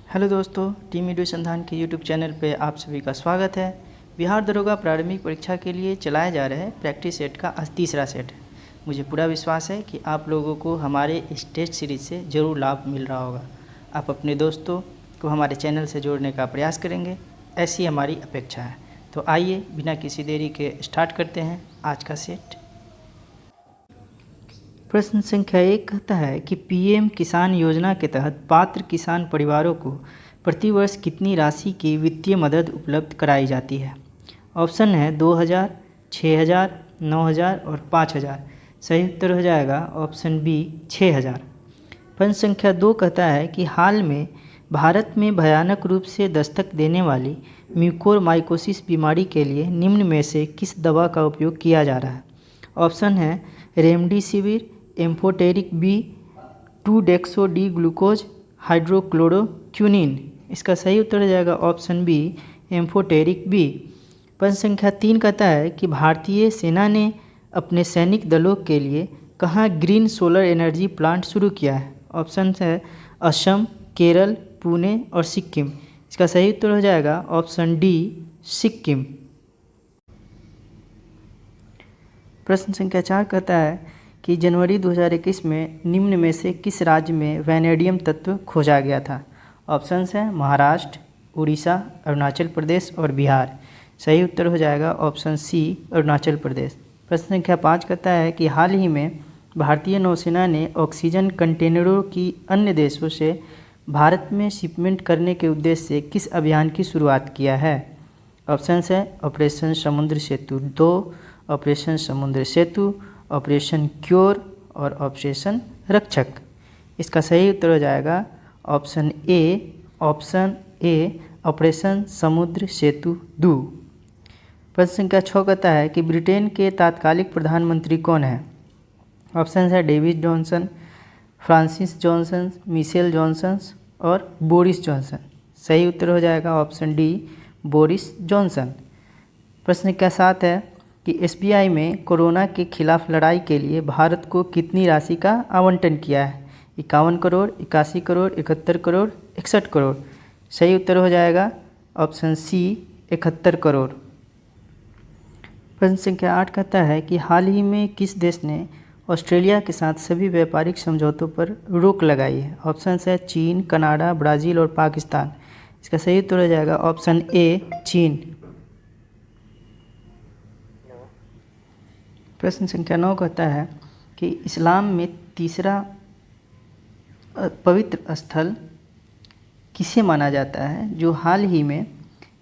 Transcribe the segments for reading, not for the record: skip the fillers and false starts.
Hello दोस्तों, team अनुसंधान के यूट्यूब चैनल पे आप सभी का स्वागत है। बिहार दरोगा प्रारंभिक परीक्षा के लिए चलाए जा रहे प्रैक्टिस सेट का आज तीसरा सेट है। मुझे पूरा विश्वास है कि आप लोगों को हमारे इस टेस्ट सीरीज़ से ज़रूर लाभ मिल रहा होगा। आप अपने दोस्तों को हमारे चैनल से जोड़ने का प्रयास करेंगे, ऐसी हमारी अपेक्षा है। तो आइए बिना किसी देरी के स्टार्ट करते हैं आज का सेट। प्रश्न संख्या 1 कहता है कि पीएम किसान योजना के तहत पात्र किसान परिवारों को प्रतिवर्ष कितनी राशि की वित्तीय मदद उपलब्ध कराई जाती है। ऑप्शन है 2000, 6000, 9000 और 5000। सही उत्तर हो जाएगा ऑप्शन बी 6000। प्रश्न संख्या 2 कहता है कि हाल में भारत में भयानक रूप से दस्तक देने वाली म्यूकोरमाइकोसिस बीमारी के लिए निम्न में से किस दवा का उपयोग किया जा रहा है। ऑप्शन है रेमडेसिविर, एम्फोटेरिक बी, 2-डेक्सो डी ग्लूकोज, हाइड्रोक्लोरोक्विनिन। इसका सही उत्तर हो जाएगा ऑप्शन बी एम्फोटेरिक बी। प्रश्न संख्या 3 कहता है कि भारतीय सेना ने अपने सैनिक दलों के लिए कहाँ ग्रीन सोलर एनर्जी प्लांट शुरू किया है। ऑप्शन है असम, केरल, पुणे और सिक्किम। इसका सही उत्तर हो जाएगा ऑप्शन डी सिक्किम। प्रश्न संख्या 4 कहता है कि जनवरी 2021 में निम्न में से किस राज्य में वैनेडियम तत्व खोजा गया था। ऑप्शंस हैं महाराष्ट्र, उड़ीसा, अरुणाचल प्रदेश और बिहार। सही उत्तर हो जाएगा ऑप्शन सी अरुणाचल प्रदेश। प्रश्न संख्या 5 कहता है कि हाल ही में भारतीय नौसेना ने ऑक्सीजन कंटेनरों की अन्य देशों से भारत में शिपमेंट करने के उद्देश्य से किस अभियान की शुरुआत किया है। ऑप्शंस है ऑपरेशन समुद्र सेतु 2, ऑपरेशन समुद्र सेतु, ऑपरेशन क्योर और ऑपरेशन रक्षक। इसका सही उत्तर हो जाएगा ऑप्शन ए ऑपरेशन समुद्र सेतु 2। प्रश्न संख्या 6 कहता है कि ब्रिटेन के तात्कालिक प्रधानमंत्री कौन है। ऑप्शन है David Johnson, Francis Johnson, Mitchell Johnson और बोरिस जॉनसन। सही उत्तर हो जाएगा ऑप्शन डी बोरिस जॉनसन। प्रश्न संख्या 7 है कि एसबीआई में कोरोना के खिलाफ लड़ाई के लिए भारत को कितनी राशि का आवंटन किया है। 51 करोड़, 81 करोड़, 71 करोड़, 61 करोड़। सही उत्तर हो जाएगा ऑप्शन सी 71 करोड़। प्रश्न संख्या 8 कहता है कि हाल ही में किस देश ने ऑस्ट्रेलिया के साथ सभी व्यापारिक समझौतों पर रोक लगाई है। ऑप्शन है चीन, कनाडा, ब्राज़ील और पाकिस्तान। इसका सही उत्तर हो जाएगा ऑप्शन ए चीन। प्रश्न संख्या 9 कहता है कि इस्लाम में तीसरा पवित्र स्थल किसे माना जाता है जो हाल ही में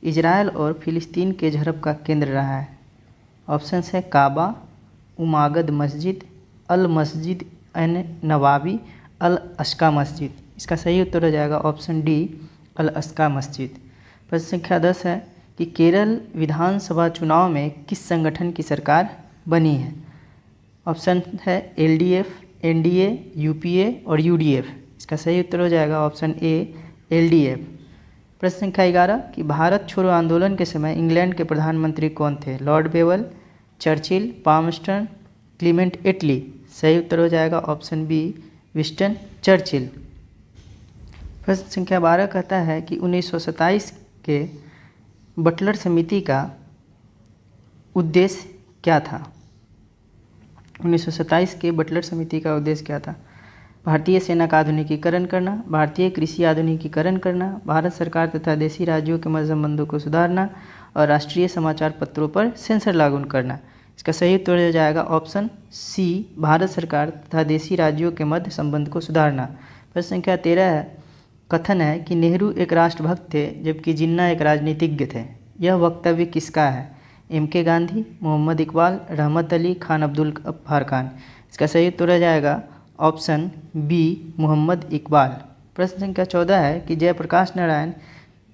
इजराइल और फिलिस्तीन के झड़प का केंद्र रहा है। ऑप्शन है काबा, उमागद मस्जिद, अल मस्जिद एन नवाबी, अल अस्का मस्जिद। इसका सही उत्तर हो जाएगा ऑप्शन डी अल अस्का मस्जिद। प्रश्न संख्या 10 है कि केरल विधानसभा चुनाव में किस संगठन की सरकार बनी है। ऑप्शन है एलडीएफ, एनडीए, यूपीए और यूडीएफ। इसका सही उत्तर हो जाएगा ऑप्शन ए एलडीएफ। प्रश्न संख्या 11 कि भारत छोड़ो आंदोलन के समय इंग्लैंड के प्रधानमंत्री कौन थे। Lord Wavell, Churchill, Palmerston, Clement Attlee. सही उत्तर हो जाएगा ऑप्शन बी विंस्टन चर्चिल। प्रश्न संख्या 12 कहता है कि 1927 के बटलर समिति का उद्देश्य क्या था। 1927 के बटलर समिति का उद्देश्य क्या था। भारतीय सेना का आधुनिकीकरण करना, भारतीय कृषि आधुनिकीकरण करना, भारत सरकार तथा देशी राज्यों के मध्य संबंधों को सुधारना और राष्ट्रीय समाचार पत्रों पर सेंसर लागू करना। इसका सही उत्तर हो जाएगा ऑप्शन सी भारत सरकार तथा देशी राज्यों के मध्य संबंध को सुधारना। प्रश्न संख्या 13 है कथन है कि नेहरू एक राष्ट्रभक्त थे जबकि जिन्ना एक राजनीतिज्ञ थे। यह वक्तव्य किसका है। एम.के. गांधी, मोहम्मद इकबाल, रहमत अली, खान अब्दुल गफ्फार खान। इसका सही उत्तर हो जाएगा ऑप्शन बी मोहम्मद इकबाल। प्रश्न संख्या 14 है कि जयप्रकाश नारायण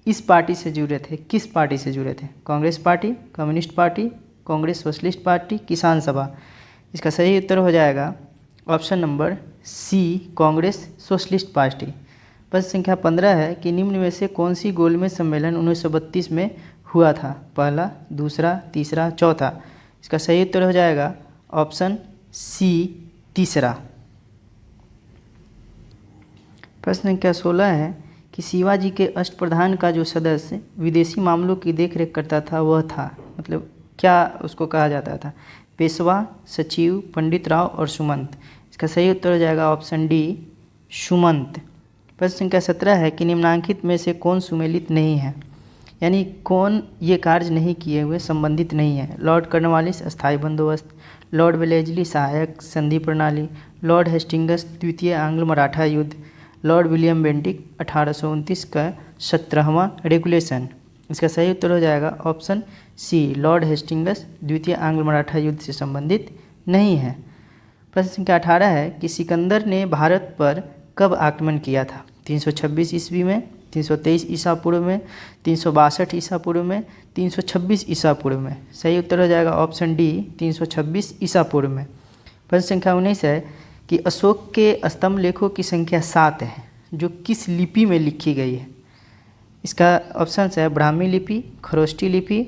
इस पार्टी से जुड़े थे, किस पार्टी से जुड़े थे। Congress party, Communist Party, Congress Socialist Party, Kisan Sabha. इसका सही उत्तर हो जाएगा option number C Congress Socialist Party. प्रश्न संख्या 15 है कि निम्न में से कौन सी गोलमेज सम्मेलन 1932 में हुआ था। पहला, दूसरा, तीसरा, चौथा। इसका सही उत्तर हो जाएगा ऑप्शन सी तीसरा। प्रश्न संख्या 16 है कि शिवाजी के अष्टप्रधान का जो सदस्य विदेशी मामलों की देखरेख करता था वह था, मतलब क्या उसको कहा जाता था? पेशवा, सचिव, पंडित राव और सुमंत। इसका सही उत्तर हो जाएगा ऑप्शन डी, सुमंत। प्रश्न संख्या 17 है कि निम्नांकित में से कौन सुमेलित नहीं है, यानी कौन ये कार्य नहीं किए हुए संबंधित नहीं है? लॉर्ड कॉर्नवालिस अस्थायी बंदोबस्त, लॉर्ड वेलेस्ली सहायक संधि प्रणाली, लॉर्ड हेस्टिंग्स द्वितीय आंग्ल मराठा युद्ध, लॉर्ड विलियम बेंटिक 1829 का 17वां रेगुलेशन। इसका सही उत्तर हो जाएगा ऑप्शन सी, लॉर्ड हेस्टिंग्स द्वितीय आंग्ल मराठा युद्ध से संबंधित नहीं है। प्रश्न संख्या 18 है कि सिकंदर ने भारत पर कब आक्रमण किया था? 326 ईस्वी में, 323 ईसा पूर्व में, 362 ईसा पूर्व में, 326 ईसा पूर्व में। सही उत्तर हो जाएगा ऑप्शन डी, 326 ईसा पूर्व में। प्रश्न संख्या 19 है कि अशोक के स्तंभ लेखों की संख्या 7 है जो किस लिपि में लिखी गई है? इसका ऑप्शन है ब्राह्मी लिपि, खरोष्टी लिपि,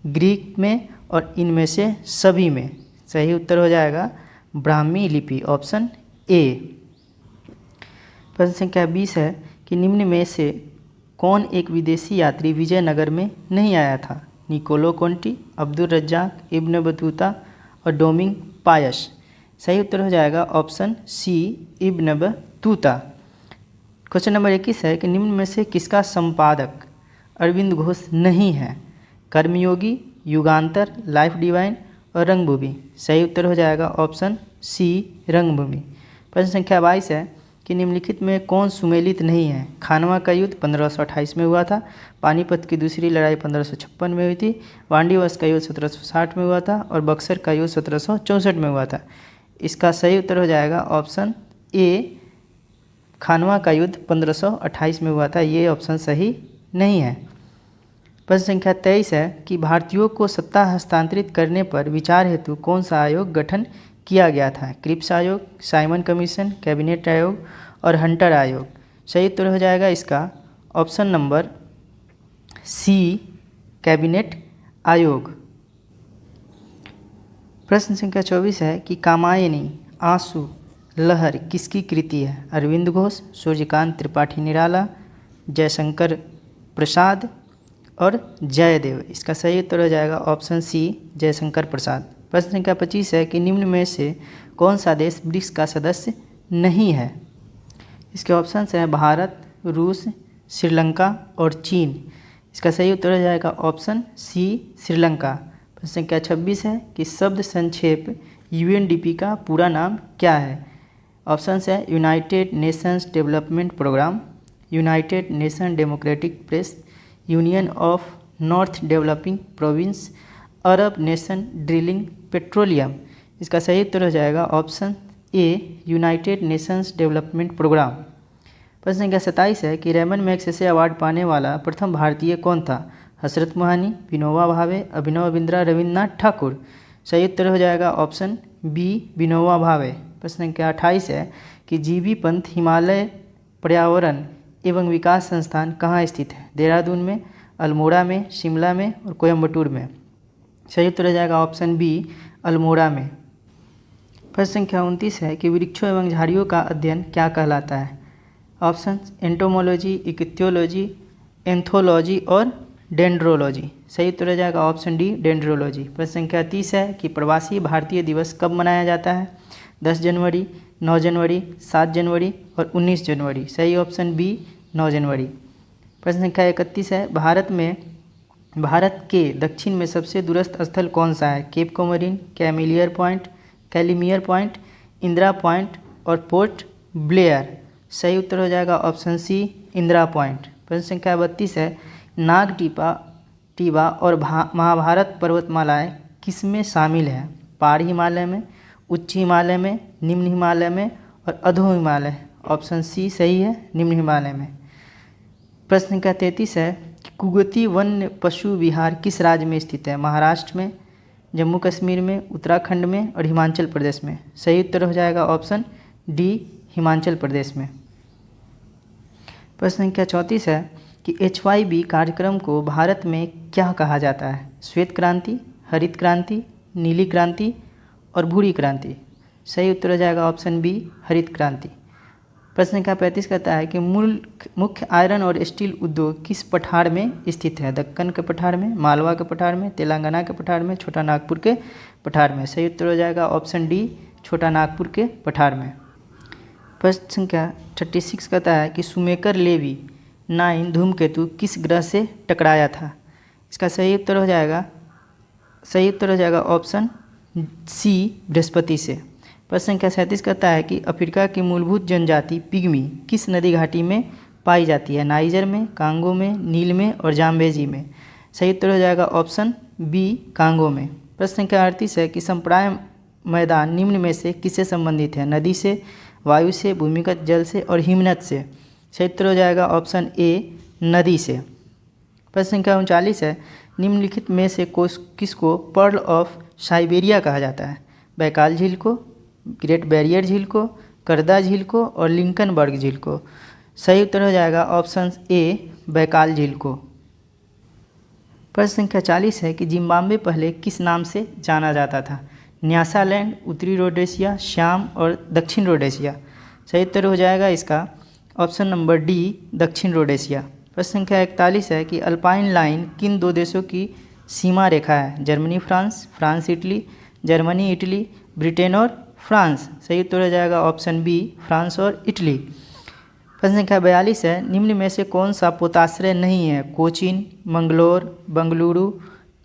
ग्रीक में और इनमें से सभी में। सही उत्तर हो जाएगा ब्राह्मी लिपि, ऑप्शन ए। प्रश्न संख्या 20 है कि निम्न में से कौन एक विदेशी यात्री विजयनगर में नहीं आया था? Niccolo Conti, Abdul Razzaq, Ibn Battuta और डोमिंग पायस। सही उत्तर हो जाएगा option C, Ibn Battuta. Question number 21 है कि निम्न में से किसका संपादक अरविंद घोष नहीं है? कर्मयोगी, युगांतर, लाइफ डिवाइन और रंगभूमि। सही उत्तर हो जाएगा ऑप्शन सी, रंगभूमि। प्रश्न संख्या 22 है कि निम्नलिखित में कौन सुमेलित नहीं है? खानवा का युद्ध 1528 में हुआ था, पानीपत की दूसरी लड़ाई 1556 में हुई थी, वांडीवस का युद्ध 1760 में हुआ था और बक्सर का युद्ध 1764 में हुआ था। इसका सही उत्तर हो जाएगा ऑप्शन ए, खानवा का युद्ध 1528 में हुआ था। ये ऑप्शन सही नहीं है। प्रश्न संख्या 23 है कि भारतीयों को सत्ता हस्तांतरित करने पर विचार हेतु कौन सा आयोग गठन किया गया था? क्रिप्स आयोग, साइमन कमीशन, कैबिनेट आयोग और हंटर आयोग। सही उत्तर हो जाएगा इसका ऑप्शन नंबर सी, कैबिनेट आयोग। प्रश्न संख्या 24 है कि कामायनी, आंसू, लहर किसकी कृति है? अरविंद घोष, सूर्यकांत त्रिपाठी निराला, जयशंकर प्रसाद और जयदेव। इसका सही उत्तर हो जाएगा ऑप्शन सी, जयशंकर प्रसाद। प्रश्न संख्या 25 है कि निम्न में से कौन सा देश ब्रिक्स का सदस्य नहीं है? इसके ऑप्शन हैं भारत, रूस, श्रीलंका और चीन। इसका सही उत्तर हो जाएगा ऑप्शन सी, श्रीलंका। प्रश्न संख्या 26 है कि शब्द संक्षेप यूएनडीपी का पूरा नाम क्या है? ऑप्शन है United Nations Development Programme, United Nation Democratic Press, Union of North Developing Province, Arab Nation Drilling Petroleum. इसका सही उत्तर हो जाएगा option A, United Nations Development Programme. प्रश्न संख्या 27 है कि रेमन मैग्सेसे अवार्ड पाने वाला प्रथम भारतीय कौन था? हसरत मोहानी, विनोबा भावे, अभिनव बिंद्रा, रविन्द्रनाथ ठाकुर। सही उत्तर हो जाएगा ऑप्शन बी, विनोबा भावे। प्रश्न संख्या 28 है कि जीबी पंत हिमालय पर्यावरण एवं विकास संस्थान कहाँ स्थित है? देहरादून में, अल्मोड़ा में, शिमला में और कोयम्बटूर में। सही उत्तर हो जाएगा ऑप्शन बी, अल्मोड़ा में। प्रश्न संख्या 29 है कि वृक्षों एवं झाड़ियों का अध्ययन क्या कहलाता है? ऑप्शन एंटोमोलॉजी, इक्थियोलॉजी, एंथोलॉजी और डेंड्रोलॉजी। सही उत्तर हो जाएगा ऑप्शन डी, डेंड्रोलॉजी। प्रश्न संख्या 30 है कि प्रवासी भारतीय दिवस कब मनाया जाता है? 10 जनवरी, 9 जनवरी, 7 जनवरी और 19 जनवरी। सही ऑप्शन बी, 9 जनवरी। प्रश्न संख्या 31 है भारत के दक्षिण में सबसे दूरस्थ स्थल कौन सा है? Cape Comorin, Calimere point, Indira point और पोर्ट ब्लेयर। सही उत्तर हो जाएगा ऑप्शन सी, इंदिरा पॉइंट। प्रश्न संख्या 32 है नाग टीबा और महाभारत पर्वतमालाएं किस में शामिल है? पहाड़ी हिमालय में, उच्च हिमालय में, निम्न हिमालय में और अधो हिमालय। ऑप्शन सी सही है, निम्न हिमालय में। प्रश्न संख्या 33 है कि कुगती वन्य पशु विहार किस राज्य में स्थित है? महाराष्ट्र में, जम्मू कश्मीर में, उत्तराखंड में और हिमाचल प्रदेश में। सही उत्तर हो जाएगा ऑप्शन डी, हिमाचल प्रदेश में। प्रश्न संख्या 34 है कि HYB कार्यक्रम को भारत में क्या कहा जाता है? श्वेत क्रांति, हरित क्रांति, नीली क्रांति और भूरी क्रांति। सही उत्तर हो जाएगा ऑप्शन बी, हरित क्रांति। प्रश्न संख्या 35 कहता है कि मुख्य आयरन और स्टील उद्योग किस पठार में स्थित है? दक्कन के पठार में, मालवा के पठार में, तेलंगाना के पठार में, छोटा नागपुर के पठार में। सही उत्तर हो जाएगा ऑप्शन डी, छोटा नागपुर के पठार में। प्रश्न संख्या 36 कहता है कि शुमेकर लेवी 9 धूमकेतु किस ग्रह से टकराया था? इसका सही उत्तर हो जाएगा ऑप्शन सी, बृहस्पति से। प्रश्न संख्या 37 कहता है कि अफ्रीका की मूलभूत जनजाति पिग्मी किस नदी घाटी में पाई जाती है? नाइजर में, कांगो में, नील में और जाम्बेजी में। सही उत्तर हो जाएगा ऑप्शन बी, कांगो में। प्रश्न संख्या 38 है कि संप्राय मैदान निम्न में से किससे संबंधित है? नदी से, वायु से, भूमिगत जल से और हिमनद से। सही उत्तर हो जाएगा ऑप्शन ए, नदी से। प्रश्न संख्या 39 है निम्नलिखित में से किसको पर्ल ऑफ साइबेरिया कहा जाता है? बैकाल झील को, ग्रेट बैरियर झील को, करदा झील को और लिंकनबर्ग झील को। सही उत्तर हो जाएगा ऑप्शन ए, बैकाल झील को। प्रश्न संख्या 40 है कि जिम्बाब्वे पहले किस नाम से जाना जाता था? न्यासालैंड, उत्तरी रोडेशिया, श्याम और दक्षिण रोडेशिया। सही उत्तर हो जाएगा इसका ऑप्शन नंबर डी, दक्षिण रोडेशिया। प्रश्न संख्या 41 है कि अल्पाइन लाइन किन 2 देशों की सीमा रेखा है? Germany France, France Italy, Germany Italy, Britain और फ्रांस। सही उत्तर हो जाएगा ऑप्शन बी, फ्रांस और इटली। प्रश्न संख्या 42 है निम्न में से कौन सा पोताश्रय नहीं है? कोचीन, मंगलोर, बंगलुरु,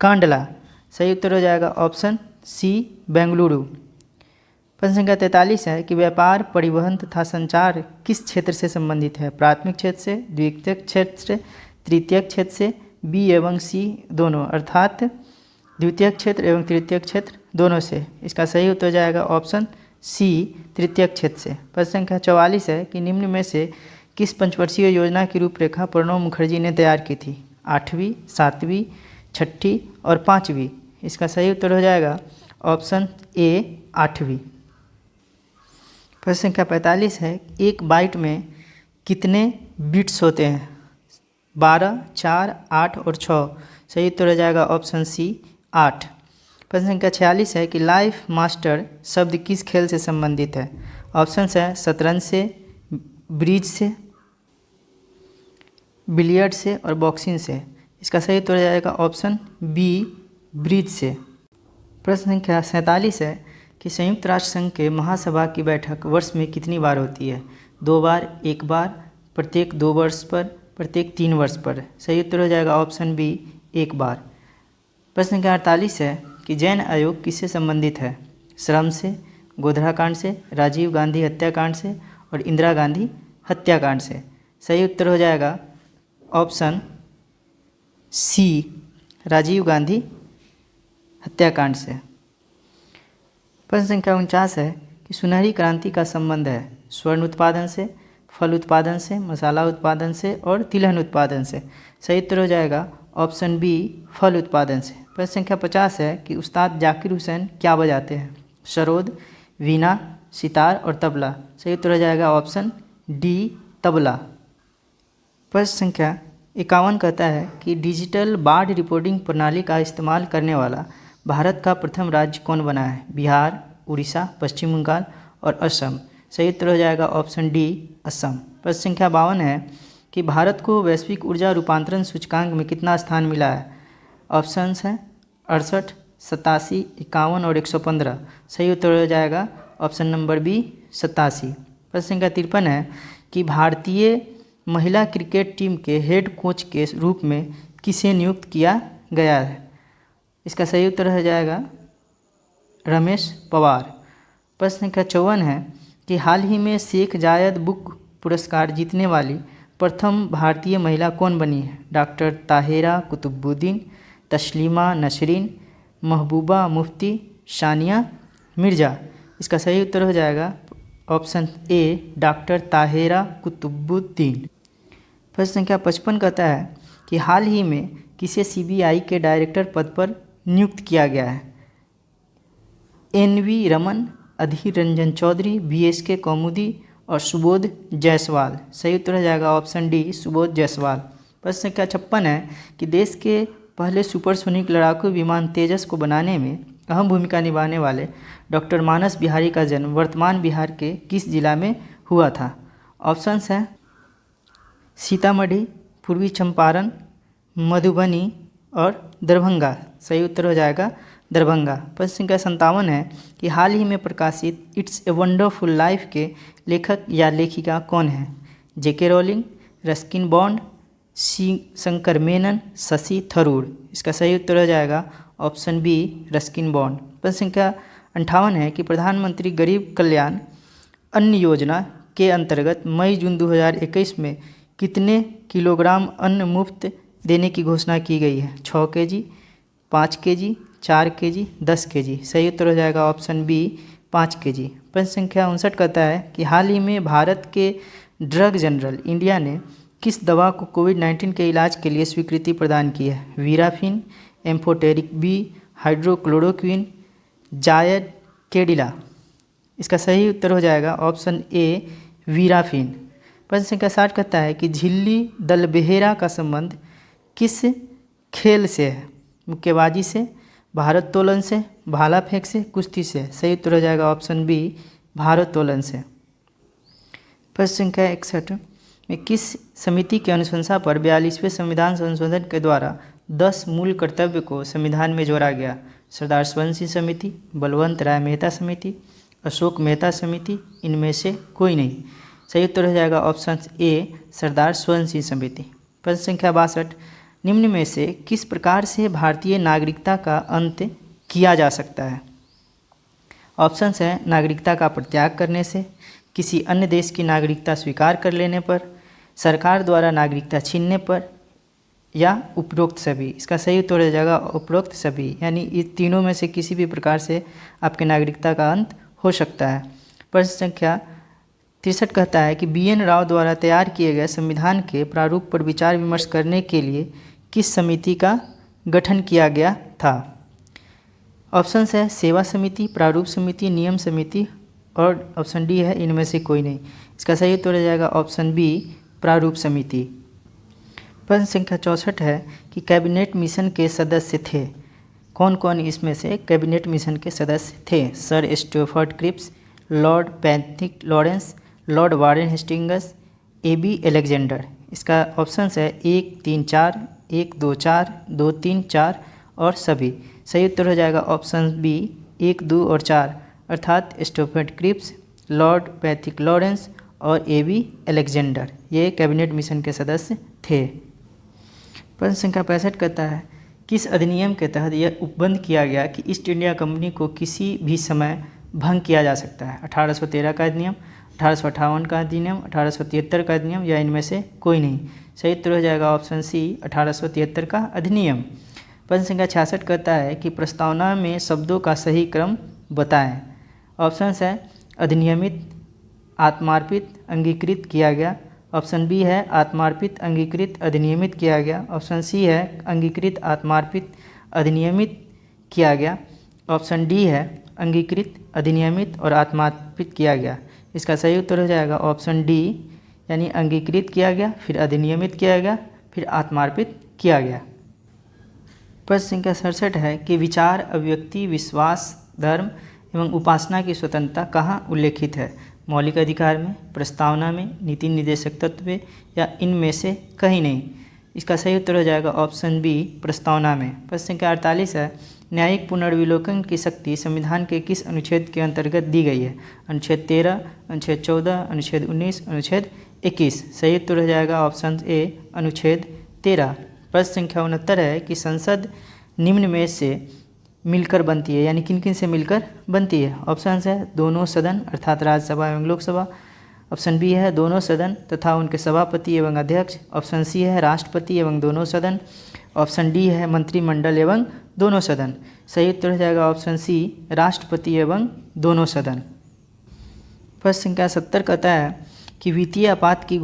कांडला। सही उत्तर हो जाएगा ऑप्शन सी, बेंगलुरु। प्रश्न संख्या 43 है कि व्यापार, परिवहन तथा संचार किस क्षेत्र से संबंधित है? प्राथमिक क्षेत्र से, द्वितीयक क्षेत्र से, तृतीयक क्षेत्र से, बी एवं सी दोनों, अर्थात द्वितीयक क्षेत्र एवं तृतीयक क्षेत्र दोनों से। इसका सही उत्तर हो जाएगा ऑप्शन सी, तृतीयक क्षेत्र से। प्रश्न संख्या 44 है कि निम्न में से किस पंचवर्षीय योजना की रूपरेखा प्रणब मुखर्जी ने तैयार की थी? 8वीं, 7वीं, 6ठी और 5वीं। इसका सही उत्तर हो जाएगा ऑप्शन ए, 8वीं। प्रश्न संख्या 45 है एक बाइट में कितने बिट्स होते हैं? 12, 4, 8 और 6। सही उत्तर हो जाएगा ऑप्शन सी, 8। प्रश्न संख्या 46 है कि लाइफ मास्टर शब्द किस खेल से संबंधित है? ऑप्शन है शतरंज से, ब्रिज से, बिलियर्ड से और बॉक्सिंग से। इसका सही उत्तर हो जाएगा ऑप्शन बी, ब्रिज से। प्रश्न संख्या 47 है कि संयुक्त राष्ट्र संघ के महासभा की बैठक वर्ष में कितनी बार होती है? 2 बार, 1 बार, प्रत्येक 2 वर्ष पर, प्रत्येक 3 वर्ष पर। सही उत्तर हो जाएगा ऑप्शन बी, 1 बार। प्रश्न संख्या 48 है कि जैन आयोग किससे संबंधित है? श्रम से, गोधरा कांड से, राजीव गांधी हत्याकांड से और इंदिरा गांधी हत्याकांड से। सही उत्तर हो जाएगा ऑप्शन सी, राजीव गांधी हत्याकांड से। प्रश्न संख्या 49 है कि सुनहरी क्रांति का संबंध है स्वर्ण उत्पादन से, फल उत्पादन से, मसाला उत्पादन से और तिलहन उत्पादन से। सही उत्तर हो जाएगा ऑप्शन बी, फल उत्पादन से। प्रश्न संख्या 50 है कि उस्ताद जाकिर हुसैन क्या बजाते हैं? सरोद, वीणा, सितार और तबला। सही उत्तर हो जाएगा ऑप्शन डी, तबला। प्रश्न संख्या 51 कहता है कि डिजिटल बाढ़ रिपोर्टिंग प्रणाली का इस्तेमाल करने वाला भारत का प्रथम राज्य कौन बना है? बिहार, उड़ीसा, पश्चिम बंगाल और असम। सही उत्तर हो जाएगा ऑप्शन डी, असम। प्रश्न संख्या 52 है कि भारत को वैश्विक ऊर्जा रूपांतरण सूचकांक में कितना स्थान मिला है? ऑप्शंस हैं 68, 87, 51 और 115। सही उत्तर हो जाएगा ऑप्शन नंबर बी, 87। प्रश्न संख्या 53 है कि भारतीय महिला क्रिकेट टीम के हेड कोच के रूप में किसे नियुक्त किया गया है? इसका सही उत्तर हो जाएगा रमेश पवार। प्रश्न संख्या 54 है कि हाल ही में शेख जायद बुक पुरस्कार जीतने वाली प्रथम भारतीय महिला कौन बनी है? डॉक्टर ताहिरा कुतुबुद्दीन, तस्लीमा नसरीन, महबूबा मुफ्ती, सानिया मिर्ज़ा। इसका सही उत्तर हो जाएगा option A, doctor Tahira Qutbuddin. प्रश्न संख्या 55 कहता है कि हाल ही में किसे सीबीआई के डायरेक्टर पद पर नियुक्त किया गया है? एन.वी. रमन, अधीर रंजन चौधरी, बीएसके कौमुदी और सुबोध जायसवाल। सही उत्तर हो जाएगा ऑप्शन डी, सुबोध जायसवाल। प्रश्न संख्या 56 है कि देश के पहले सुपरसोनिक लड़ाकू विमान तेजस को बनाने में अहम भूमिका निभाने वाले डॉक्टर मानस बिहारी का जन्म वर्तमान बिहार के किस जिला में हुआ था? ऑप्शंस हैं सीतामढ़ी, पूर्वी चंपारण, मधुबनी और दरभंगा। सही उत्तर हो जाएगा दरभंगा। प्रश्न संख्या 57 है कि हाल ही में प्रकाशित इट्स ए वंडरफुल लाइफ के लेखक या लेखिका कौन है? J K Rowling, Ruskin Bond, Shankar Menon, Shashi Tharoor. इसका सही उत्तर हो जाएगा ऑप्शन बी रस्किन बॉन्ड। प्रश्न संख्या 58 है कि प्रधानमंत्री गरीब कल्याण अन्न योजना के अंतर्गत मई जून 2021 में कितने किलोग्राम अन्न मुफ्त देने की घोषणा की गई है? 6 केजी, 5 केजी, 4 केजी, 10 केजी। सही उत्तर हो जाएगा ऑप्शन बी 5 केजी। प्रश्न संख्या 59 कहता है कि हाल ही में भारत के ड्रग जनरल इंडिया ने किस दवा को कोविड-19 के इलाज के लिए स्वीकृति प्रदान की है? Virafin, amphoteric B, hydrochloroquine, जायड Cadila. इसका सही उत्तर हो जाएगा ऑप्शन ए वीराफिन। प्रश्न संख्या 60 कहता है कि झिल्ली दल बेहेरा का संबंध किस खेल से है? मुक्केबाजी से, भारोत्तोलन से, भाला फेंक से, कुश्ती से। सही उत्तर हो जाएगा ऑप्शन बी भारोत्तोलन से। प्रश्न संख्या 61 में किस समिति की अनुशंसा पर 42वें संविधान संशोधन के द्वारा 10 मूल कर्तव्य को संविधान में जोड़ा गया? सरदार स्वर्ण सिंह समिति, बलवंत राय मेहता समिति, अशोक मेहता समिति, इनमें से कोई नहीं। सही उत्तर हो जाएगा ऑप्शन ए सरदार स्वर्ण सिंह समिति। प्रश्न संख्या 62 निम्न में से किस प्रकार से भारतीय नागरिकता का अंत किया जा सकता है? ऑप्शंस हैं नागरिकता का परित्याग करने से, किसी अन्य देश की नागरिकता स्वीकार कर लेने पर, सरकार द्वारा नागरिकता छीनने पर, या उपरोक्त सभी। इसका सही उत्तर हो जाएगा उपरोक्त सभी, यानी इस तीनों में से किसी भी प्रकार से आपके नागरिकता का अंत हो सकता है। प्रश्न संख्या 63 कहता है कि BN राव द्वारा तैयार किए गए संविधान के प्रारूप पर विचार विमर्श करने के लिए किस समिति का गठन किया गया था? ऑप्शंस है सेवा समिति, प्रारूप समिति, नियम समिति और ऑप्शन डी है इनमें से कोई नहीं। इसका सही उत्तर हो जाएगा ऑप्शन बी प्रारूप समिति। प्रश्न संख्या 64 है कि कैबिनेट मिशन के सदस्य थे। कौन कौन इसमें से कैबिनेट मिशन के सदस्य थे? Sir Stafford Cripps, Lord Patrick Lawrence, Lord Warren Hastings, AB Alexander. इसका ऑप्शंस है 1, 3, 4, 1, 2, 4, 2, 3, 4 और सभी। सही उत्तर हो जाएगा ऑप्शन बी 1, 2 और 4 अर्थात Stafford Cripps, Lord Patrick Lawrence और AB अलेक्जेंडर ये कैबिनेट मिशन के सदस्य थे। प्रश्न संख्या 65 कहता है किस अधिनियम के तहत यह उपबंध किया गया कि ईस्ट इंडिया कंपनी को किसी भी समय भंग किया जा सकता है? 1813 का अधिनियम, 1858 का अधिनियम, 1873 का अधिनियम या इनमें से कोई नहीं। सही उत्तर हो जाएगा ऑप्शन सी 1873 का अधिनियम। प्रश्न संख्या 66 कहता है कि प्रस्तावना में शब्दों का सही क्रम बताएं। ऑप्शंस है अधिनियमित, आत्मार्पित, अंगीकृत किया गया। ऑप्शन बी है आत्मार्पित, अंगीकृत, अधिनियमित किया गया। ऑप्शन सी है अंगीकृत, आत्मार्पित, अधिनियमित किया गया। ऑप्शन डी है अंगीकृत, अधिनियमित और आत्मार्पित किया गया। इसका सही उत्तर हो जाएगा ऑप्शन डी यानी अंगीकृत किया गया, फिर अधिनियमित किया गया, फिर आत्मार्पित किया गया। प्रश्न संख्या 67 है कि विचार, अभिव्यक्ति, विश्वास, धर्म एवं उपासना की स्वतंत्रता कहाँ उल्लेखित है? मौलिक अधिकार में, प्रस्तावना में, नीति निर्देशक तत्व में या इनमें से कहीं नहीं। इसका सही उत्तर हो जाएगा ऑप्शन बी प्रस्तावना में। प्रश्न संख्या 48 है न्यायिक पुनर्विलोकन की शक्ति संविधान के किस अनुच्छेद के अंतर्गत दी गई है? अनुच्छेद 13, अनुच्छेद 14, अनुच्छेद 19, अनुच्छेद 21। सही उत्तर हो जाएगा ऑप्शन ए अनुच्छेद 13। प्रश्न संख्या 69 है कि संसद निम्न में से मिलकर बनती है, यानी किन किन से मिलकर बनती है? ऑप्शन है दोनों सदन अर्थात राज्यसभा एवं लोकसभा। ऑप्शन बी है दोनों सदन तथा उनके सभापति एवं अध्यक्ष। ऑप्शन सी है राष्ट्रपति एवं दोनों सदन। ऑप्शन डी है मंत्रिमंडल एवं दोनों सदन। सही उत्तर हो जाएगा ऑप्शन सी राष्ट्रपति एवं दोनों सदन। प्रश्न संख्या 70 कहता है कि वित्तीय आपात की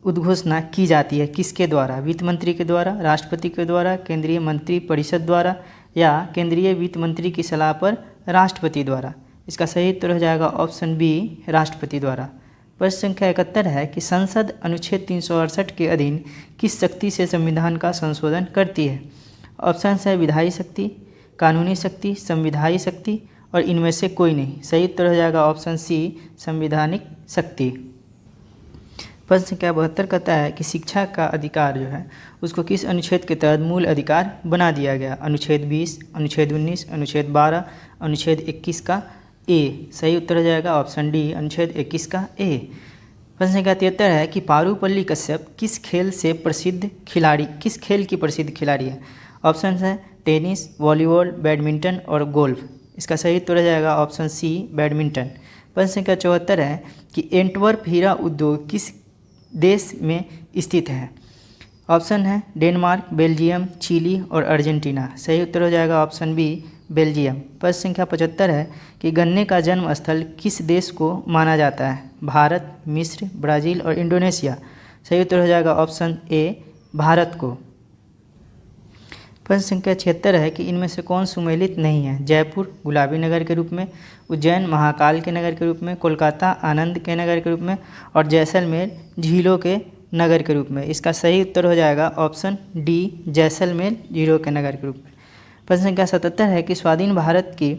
उद्घोषणा की जाती है किसके द्वारा? वित्त मंत्री के द्वारा, राष्ट्रपति के द्वारा, केंद्रीय मंत्री परिषद द्वारा या केंद्रीय वित्त मंत्री की सलाह पर राष्ट्रपति द्वारा। इसका सही उत्तर हो जाएगा ऑप्शन बी राष्ट्रपति द्वारा। प्रश्न संख्या 71 है कि संसद अनुच्छेद 368 के अधीन किस शक्ति से संविधान का संशोधन करती है? ऑप्शन है विधायी शक्ति, कानूनी शक्ति, संविधायी शक्ति और इनमें से कोई नहीं। सही उत्तर हो जाएगा ऑप्शन सी संवैधानिक शक्ति। प्रश्न संख्या 72 कहता है कि शिक्षा का अधिकार जो है उसको किस अनुच्छेद के तहत मूल अधिकार बना दिया गया। अनुच्छेद 20, अनुच्छेद 19, अनुच्छेद 12, अनुच्छेद 21 का ए। सही उत्तर हो जाएगा ऑप्शन डी, अनुच्छेद 21 का ए। प्रश्न संख्या 73 है कि पारुपल्ली कश्यप किस खेल की प्रसिद्ध खिलाड़ी है। ऑप्शन है टेनिस, वॉलीबॉल, बैडमिंटन और गोल्फ। इसका सही उत्तर हो जाएगा ऑप्शन सी, बैडमिंटन। प्रश्न संख्या 74 है कि एंटवर्प हीरा उद्योग किस देश में स्थित है। ऑप्शन है डेनमार्क, बेल्जियम, चिली और अर्जेंटीना। सही उत्तर हो जाएगा ऑप्शन बी, बेल्जियम। प्रश्न संख्या 75 है कि गन्ने का जन्म स्थल किस देश को माना जाता है। भारत, मिस्र, ब्राज़ील और इंडोनेशिया। सही उत्तर हो जाएगा ऑप्शन ए, भारत को। प्रश्न संख्या 76 है कि इनमें से कौन सुमेलित नहीं है। जयपुर गुलाबी नगर के रूप में, उज्जैन महाकाल के नगर के रूप में, कोलकाता आनंद के नगर के रूप में और जैसलमेर झीलों के नगर के रूप में। इसका सही उत्तर हो जाएगा ऑप्शन डी, जैसलमेर झीलों के नगर के रूप में। प्रश्न संख्या 77 है कि स्वाधीन भारत की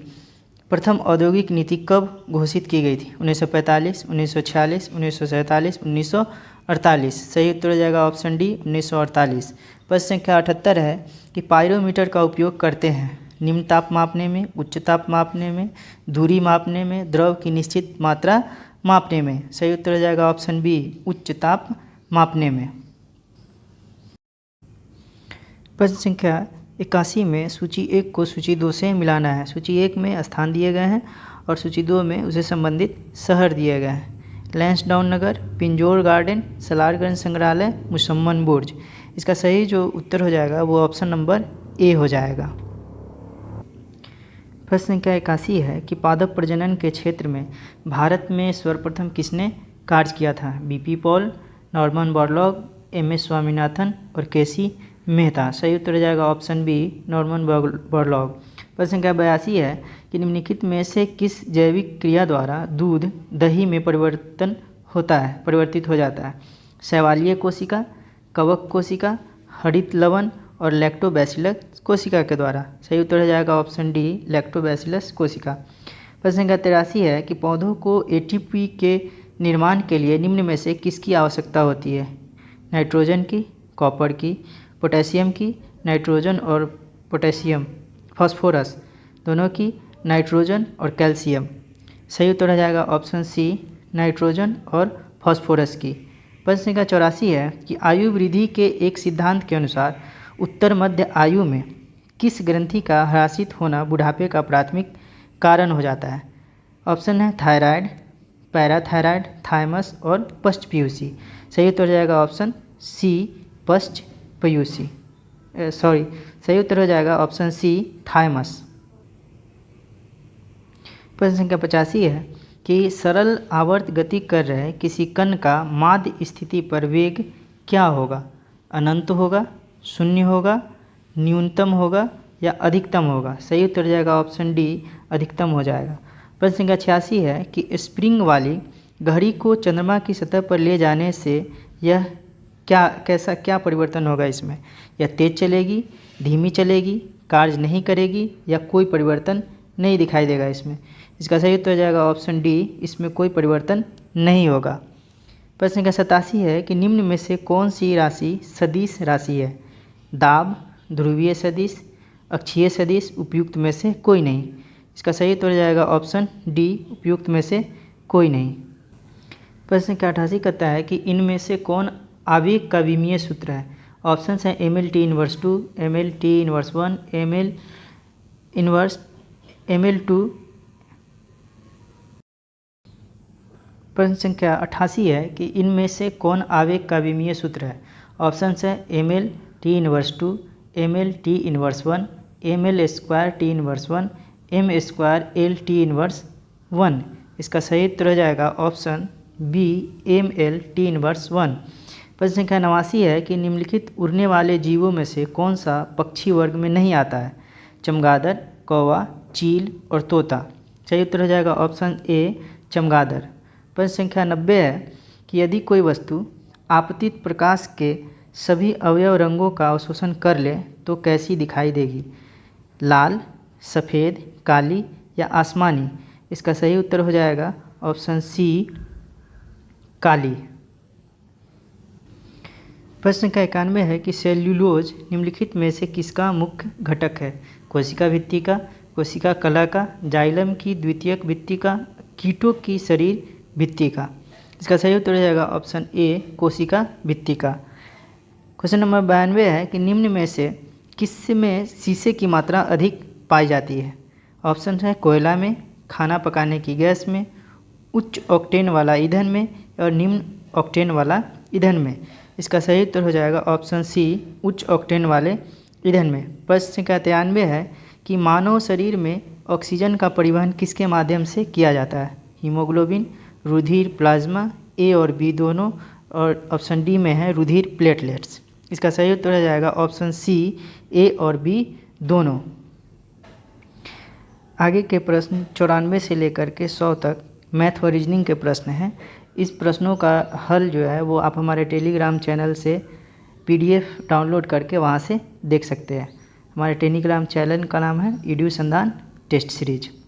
प्रथम औद्योगिक नीति कब घोषित की गई थी। 1945, 1946, 1947, 1948। सही उत्तर हो जाएगा ऑप्शन डी, 1948। प्रश्न संख्या 78 है कि पायरोमीटर का उपयोग करते हैं निम्न ताप मापने में, उच्च ताप मापने में, दूरी मापने में, द्रव की निश्चित मात्रा मापने में। सही उत्तर हो जाएगा ऑप्शन बी, उच्च ताप मापने में। प्रश्न संख्या 81 में सूची 1 को सूची 2 से मिलाना है। सूची 1 में स्थान दिए गए हैं और सूची 2 में उसे संबंधित शहर दिए गए हैं। लैंसडाउन नगर, पिंजौर गार्डन, सलारगंज संग्रहालय, मुसम्मन बुर्ज। इसका सही जो उत्तर हो जाएगा वो ऑप्शन नंबर ए हो जाएगा। प्रश्न संख्या 81 है कि पादप प्रजनन के क्षेत्र में भारत में सर्वप्रथम किसने कार्य किया था। BP Paul, Norman Borlaug, MS Swaminathan और केसी मेहता। सही उत्तर हो जाएगा ऑप्शन बी, नॉर्मन बोरलॉग। प्रश्न संख्या 82 है कि निम्नलिखित में से किस जैविक क्रिया द्वारा दूध दही में परिवर्तित हो जाता है। शैवालीय कोशिका, कवक कोशिका, हरित लवण और लैक्टोबैसिलस कोशिका के द्वारा। सही उत्तर हो जाएगा ऑप्शन डी, लैक्टोबैसिलस कोशिका। प्रश्न संख्या 83 है कि पौधों को एटीपी के निर्माण के लिए निम्न में से किसकी आवश्यकता होती है। नाइट्रोजन की, कॉपर की, पोटेशियम की, नाइट्रोजन और पोटेशियम, फास्फोरस दोनों की, नाइट्रोजन और कैल्शियम। सही उत्तर हो जाएगा ऑप्शन सी, नाइट्रोजन और फास्फोरस की। प्रश्न संख्या 84 है कि आयु वृद्धि के एक सिद्धांत के अनुसार उत्तर मध्य आयु में किस ग्रंथि का ह्रासित होना बुढ़ापे का प्राथमिक कारण हो जाता है। ऑप्शन है थायराइड, पैराथायराइड, थाइमस और पश्चपीयूसी। सही उत्तर हो जाएगा ऑप्शन सी, पश्चपीयूसी। सही उत्तर हो जाएगा ऑप्शन सी, थाइमस। प्रश्न संख्या 85 है कि सरल आवर्त गति कर रहे किसी कण का माध्य स्थिति पर वेग क्या होगा। अनंत होगा, शून्य होगा, न्यूनतम होगा या अधिकतम होगा। सही उत्तर हो जाएगा ऑप्शन डी, अधिकतम हो जाएगा। प्रश्न संख्या 86 है कि स्प्रिंग वाली घड़ी को चंद्रमा की सतह पर ले जाने से यह क्या परिवर्तन होगा इसमें। यह तेज चलेगी, धीमी चलेगी, कार्य नहीं करेगी या कोई परिवर्तन नहीं दिखाई देगा इसमें। इसका सही उत्तर हो जाएगा ऑप्शन डी, इसमें कोई परिवर्तन नहीं होगा। प्रश्न संख्या 87 है कि निम्न में से कौन सी राशि सदिश राशि है। दाब, ध्रुवीय सदिश, अक्षीय सदिश, उपयुक्त में से कोई नहीं। इसका सही उत्तर हो जाएगा ऑप्शन डी, उपयुक्त में से कोई नहीं। प्रश्न संख्या 88 कहता है कि इनमें से कौन आवेग का विमीय सूत्र है। ऑप्शन हैं ML_T_2, ML_T_1, ML2। प्रश्न संख्या 88 है कि इनमें से कौन आवेग का विमीय सूत्र है। ऑप्शन है ML_T_2, ML_T_1, ML²T_1, M²L_T_1। इसका सही उत्तर हो जाएगा ऑप्शन बी, ML_T_1। प्रश्न संख्या 89 है कि निम्नलिखित उड़ने वाले जीवों में से कौन सा पक्षी वर्ग में नहीं आता है। चमगादड़, कौवा, चील और तोता। सही उत्तर हो जाएगा ऑप्शन ए, चमगादड़। प्रश्न संख्या 90 है कि यदि कोई वस्तु आपतित प्रकाश के सभी अवयव रंगों का अवशोषण कर ले तो कैसी दिखाई देगी। लाल, सफ़ेद, काली या आसमानी। इसका सही उत्तर हो जाएगा ऑप्शन सी, काली। प्रश्न का 91 है कि सेल्यूलोज निम्नलिखित में से किसका मुख्य घटक है? कोशिका भित्ति का, कोशिका कला का, जाइलम की द्वितीयक भित्ति का, कीटों की शरीर भित्ति का। इसका सही उत्तर हो जाएगा ऑप्शन ए, कोशिका भित्ति का। क्वेश्चन नंबर 92 है कि निम्न में से किस में शीशे की मात्रा अधिक पाई जाती है? ऑप्शन है कोयला में, खाना पकाने की गैस में, उच्च ऑक्टेन वाला ईंधन में और निम्न ऑक्टेन वाला ईंधन में। इसका सही उत्तर हो जाएगा ऑप्शन सी, उच्च ऑक्टेन वाले ईंधन में। प्रश्न का 93 है कि मानव शरीर में ऑक्सीजन का परिवहन किसके माध्यम से किया जाता है? हीमोग्लोबिन, रुधिर, प्लाज्मा, ए और बी दोनों, और ऑप्शन डी में है रुधिर प्लेटलेट्स। इसका सही उत्तर हो जाएगा ऑप्शन सी, ए और बी दोनों। आगे के प्रश्न 94 से लेकर के 100 तक मैथ और रीजनिंग के प्रश्न हैं। इस प्रश्नों का हल जो है वो आप हमारे टेलीग्राम चैनल से PDF डाउनलोड करके वहाँ से देख सकते हैं। हमारे टेलीग्राम चैनल का नाम है EDU संधान टेस्ट सीरीज।